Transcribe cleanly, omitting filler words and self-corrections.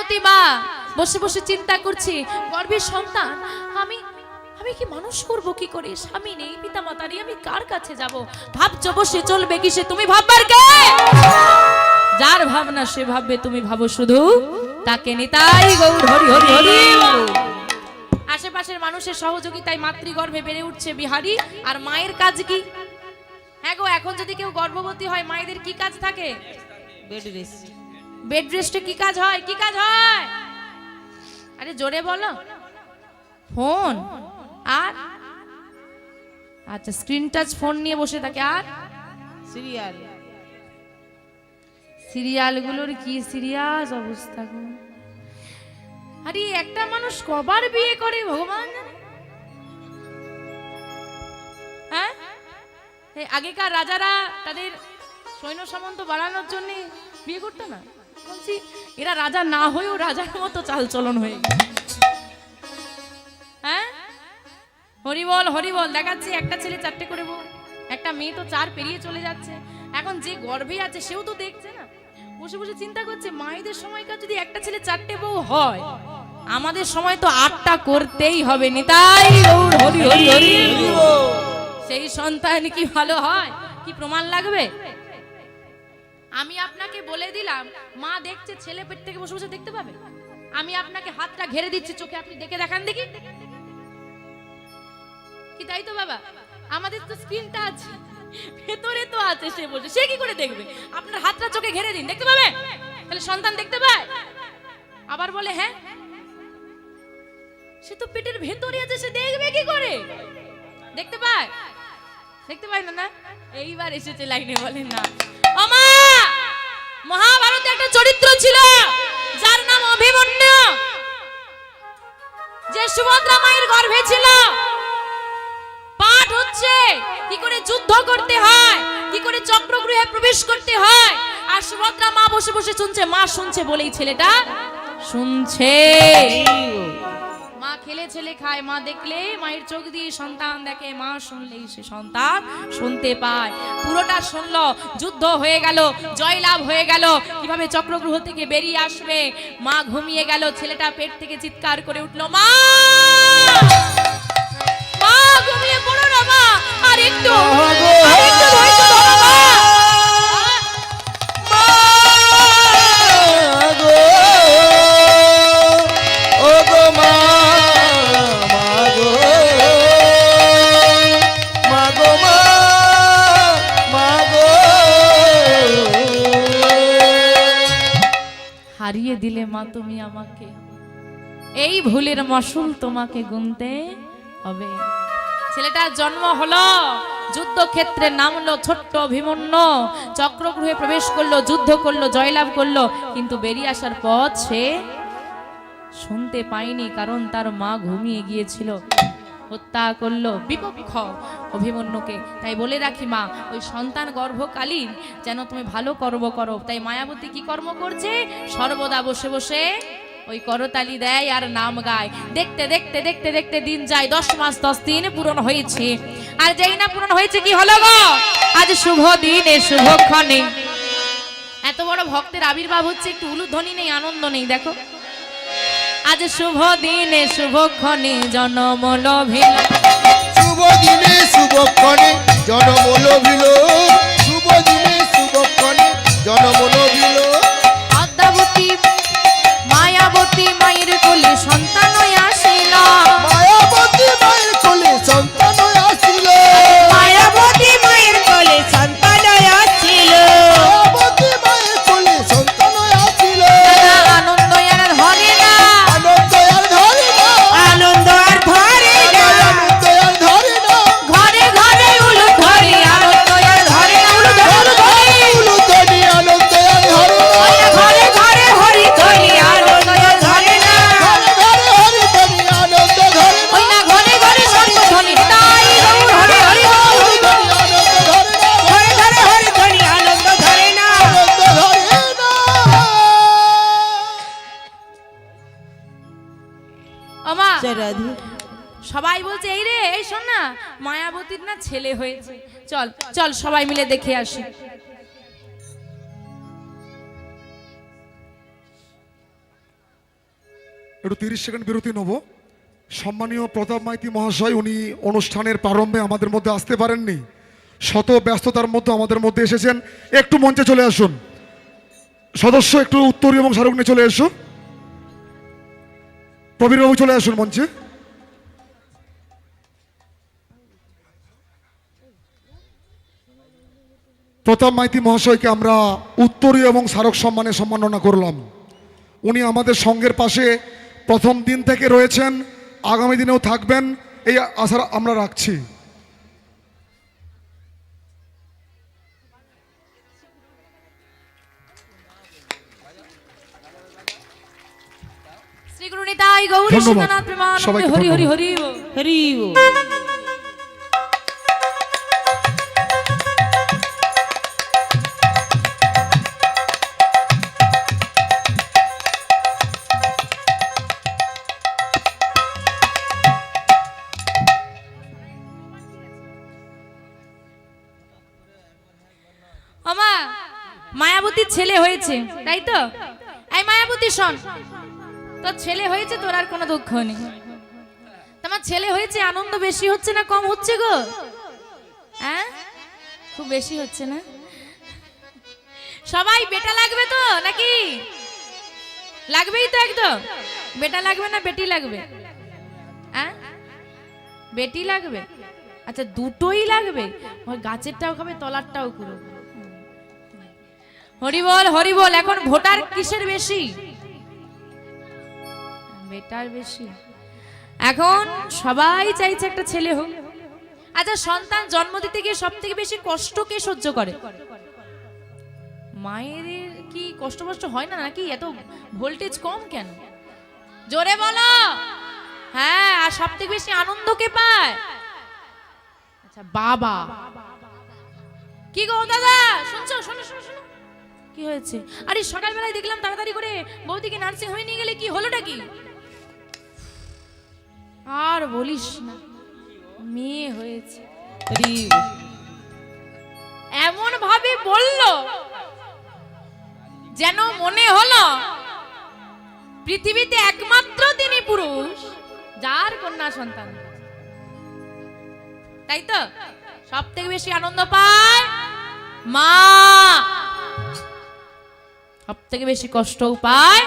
মায়াবতী মা বসে বসে চিন্তা করছি, গর্ভের সন্তান আমি আমি কি মানুষ করব কি করে? স্বামী নেই, পিতা মাতা নেই, আমি কার কাছে যাব? ভাবছো বসে চলবে কিসে? তুমি ভাববার কে? যার ভাবনা সে ভাববে, তুমি ভাবো শুধু তাকে। নিতাই গৌর হরি হরি হরি। আশেপাশের মানুষের সহযোগিতায় মাতৃগর্ভে বেড়ে উঠছে বিহারী। আর মায়ের কাজ কি? হ্যাঁ গো, এখন যদি কেউ গর্ভবতী হয় মায়েদের কি কাজ থাকে? Bed rest. বেড রেস্টে কি কাজ হয়? কি কাজ হয়? আরে জোরে বলো। ফোন আর আচ্ছা স্ক্রিন টাচ ফোন নিয়ে বসে থাকে। আর সিরিয়াল। সিরিয়ালগুলোর কি সিরিয়াস অবস্থা গো। আরে একটা মানুষ কবার বিয়ে করে ভগবান জানে। হ্যাঁ, আগেকার রাজারা তাদের সৈন্য সামন্ত বাড়ানোর জন্য বিয়ে করতো না? বলছি এরা রাজা না হয়েও রাজার মতো চালচলন হয়ে গেছে। হ্যাঁ, হরিবল হরিবল দেখাচ্ছে। একটা ছেলে 4টে করে বউ, একটা মেয়ে তো 4 পেরিয়ে চলে যাচ্ছে। এখন যে গর্ভে আছে সেও তো দেখছে না, বসে বসে চিন্তা করছে মায়েদের সময়কার যদি একটা ছেলে 4টে বউ হয়, আমাদের সময় তো 8টা করতেই হবে। নিতাই গৌর হরি হরি হরি। সেই সন্তান কি ভালো হয়? কি প্রমাণ লাগবে? আমি আপনাকে বলে দিলাম, মা দেখছে ছেলে পেট থেকে বসে বসে দেখতে পাবে। আমি আপনাকে হাতটা ঘেরে দিচ্ছি চোখে, আপনি দেখে দেখান দেখি কি। তাই তো বাবা, আমাদের তো স্ক্রিনটা আছে, ভেতরে তো আছে, সে বলছে সে কি করে দেখবে? আপনার হাতটা চোখে ঘেরে দিন, দেখতে পাবে। তাহলে সন্তান দেখতে পায়। আবার বলে হ্যাঁ সে তো পেটের ভেতরে আছে, সে দেখবে কি করে? দেখতে পায়? দেখতে পায় না? না এইবার এসেছে লাইনে, বলেন না। ওমা, মহাভারতে একটা চরিত্র ছিল যার নাম অভিমন্যু, যে সুভদ্রা মায়ের গর্ভে ছিল। পাঠ হচ্ছে কি করে যুদ্ধ করতে হয়, কি করে চক্রগৃহে প্রবেশ করতে হয়। আর সুভদ্রা মা বসে বসে শুনছে। মা শুনছে বলেই ছেলেটা শুনছে। মা খেলে ছেলে খায়, মা দেখলে মায়ের চোখ দিয়ে সন্তান দেখে, মা শুনলেই সে সন্তান শুনতে পায়। পুরোটা শুনলো, যুদ্ধ হয়ে গেল, জয়লাভ হয়ে গেল, কিভাবে চক্রগৃহ থেকে বেরিয়ে আসবে। মা ঘুমিয়ে গেল, ছেলেটা পেট থেকে চিৎকার করে উঠলো, মা মা ঘুমিয়ে পড়ো না মা, আর একটু ধৈর্য ধরো মা। হারিয়ে দিলে মা তুমি আমাকে, এই ভুলের মাসুল তোমাকে গুনতে হবে। ছেলেটার জন্ম হলো, যুদ্ধক্ষেত্রে নামলো ছোট্ট অভিমন্যু, চক্রগৃহে প্রবেশ করলো, যুদ্ধ করলো, জয়লাভ করলো, কিন্তু বেরিয়ে আসার পথ সে শুনতে পায়নি, কারণ তার মা ঘুমিয়ে গিয়েছিল। হত্যা করলো বিপক্ষ অভিমন্যুকে। তাই বলে রাখি মা, ওই সন্তান গর্ভকালীন যেন তুমি ভালো কর্ম করো। তাই মায়াবতী কি কর্ম করছে? সর্বদা বসে বসে ওই করতালি দেয় আর নাম গায়। দেখতে দেখতে দেখতে দেখতে দিন যায়, 10 মাস 10 দিন পূরণ হয়েছে। আর যেই না পূরণ হয়েছে কি হলো গো, আজ শুভ দিনে শুভক্ষণে এত বড় ভক্তের আবির্ভাব হচ্ছে, একটু উলুধ্বনি নেই, আনন্দ নেই। দেখো, আজ শুভ দিনে শুভক্ষণে জনম লভিল, শুভ দিনে শুভক্ষণে জনম লভিল, শুভ দিনে শুভক্ষণে জনম লভিল। পদ্মাবতী মায়াবতী মায়ের কোলে সন্তান আসিল, মায়াবতী মায়ের কোলে সন্তান আসিল, মায়াবতী মায়ের কোলে সন্তান আসছিল, মায়াবতী মায়ের কোলে সন্তান আসিল। আনন্দ আর ধরে না, আনন্দ আর ধরে না, আনন্দ আর ধরে না, আনন্দ আর ধরে না, ঘরে ঘরে উলুধ্বনি, আনন্দ আর ধরে না, উলুধ্বনি আনন্দ আর ধরে না, ঘরে ঘরে হরিধ্বনি, আনন্দ আর ধরে না, ঘরে ঘরে হরিধ্বনি আনন্দ ধরে না, ওই না ঘরে ঘরে শঙ্খধ্বনি। তাই গৌর হরি হরি বল। হরিধ্বনি আনন্দ ধরে না, ঘরে ঘরে হরিধ্বনি আনন্দ ধরে না। আনন্দ ধরে না। ওমা, জয় রাধে। সবাই বলছে এই রে, এই শোন না, মায়াবতীর না ছেলে হয়েছে, চল চল সবাই মিলে দেখে আসি। একটু 30 সেকেন্ড বিরতি নেব। সম্মানীয় প্রতাপ মাইতি মহাশয় উনি অনুষ্ঠানের প্রারম্ভে আমাদের মধ্যে আসতে পারেননি, শত ব্যস্ততার মধ্যে আমাদের মধ্যে এসেছেন। একটু মঞ্চে চলে আসুন সদস্য, একটু উত্তরী এবং শাহরুখ নিয়ে চলে এসো। প্রবীরবাবু চলে আসুন মঞ্চে। প্রতাপ মাইতি মহাশয়কে আমরা উত্তরীয় এবং স্মারক সম্মানে সম্মাননা করলাম। উনি আমাদের সঙ্গের পাশে প্রথম দিন থেকে রয়েছেন, আগামী দিনেও থাকবেন, এই আশা আমরা রাখছি। শ্রী গুরু নিতাই গৌরী ধন্যবাদ। শিবনাথ প্রেমানন্দে সবাইকে হরি হরি ধন্যবাদ। হরি বল। হরি বল। আমা মায়াবতীর ছেলে হয়েছে, তাই তো? এই মায়াবতী শোন, তোর ছেলে হয়েছে, তোর আর কোনো দুঃখ নেই। তোমার ছেলে হয়েছে, আনন্দ বেশি হচ্ছে না কম হচ্ছে গো? হ্যাঁ, খুব বেশি হচ্ছে না? সবাই বেটা লাগবে তো নাকি? লাগবেই তো একদম। বেটা লাগবে না বেটি লাগবে? হ্যাঁ, বেটি লাগবে। আচ্ছা, দুটোই লাগবে? ওই গাছেরটাও খাবে, তলারটাও করবে। হরি বল হরি বল। এখন ভোটার কিসের বেশি? বেটার বেশি। এখন সবাই চাইছে একটা ছেলে হোক। আচ্ছা, সন্তান জন্ম দিতে গিয়ে সব থেকে বেশি কষ্ট কে সহ্য করে? মায়ের কি কষ্ট কষ্ট হয় না নাকি? এত ভোল্টেজ কম কেন? জোরে বলো। হ্যাঁ, আর সব থেকে বেশি আনন্দ কে পায়? আচ্ছা, বাবা। কি গো দাদা, শুনছো? শোনো শোনো শোনো, কি হয়েছে? আরে সকালবেলায় দেখলাম তাড়াতাড়ি করে বৌদিকে নার্সিং হোমে নিয়ে গেলে, কি হলোটা কি? আর বলিস না, মেয়ে হয়েছে। হরি বল। এমন ভাবে বলল যেন মনে হলো পৃথিবীতে একমাত্র তিনি পুরুষ যার কন্যা সন্তান। তাই তো? সব থেকে বেশি আনন্দ পায় মা, সব থেকে বেশি কষ্টও পায়